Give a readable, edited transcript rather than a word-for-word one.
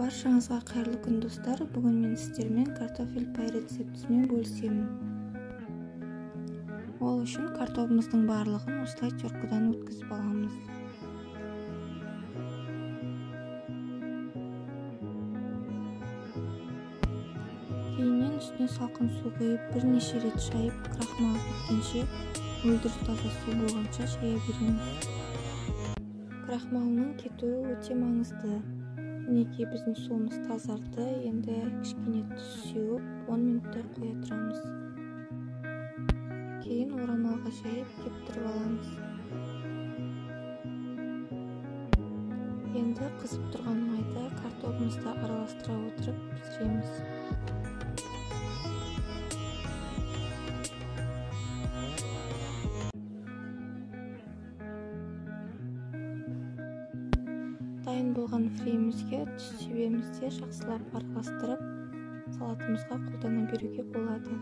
Баршаңызға қайырлы күн достар. Бүгін мен сіздермен картофель пай рецептісімен бөлісемін. Ол үшін картопымыздың барлығын осылай теркадан өткізіп аламыз. Кейіннен үстіне салқын су құйып, бірнеше рет шайып, крахмалы кеткенше, мөлдір таза су болғанша шая береміз. Крахмалының кетуі өте маңызды. Мінекей біздің суымыз тазарды, енді кішкене тұз сеуіп 10 минуттай қоя тұрамыз. Кейін орамалға жайып кептіріп аламыз. Енді қызып тұрған майда картопымызды араластыра отырып пісіреміз. Дайын болған фреймізге тұз себемізде жақсылап араластырып, салатымызға қолдана беруге болады.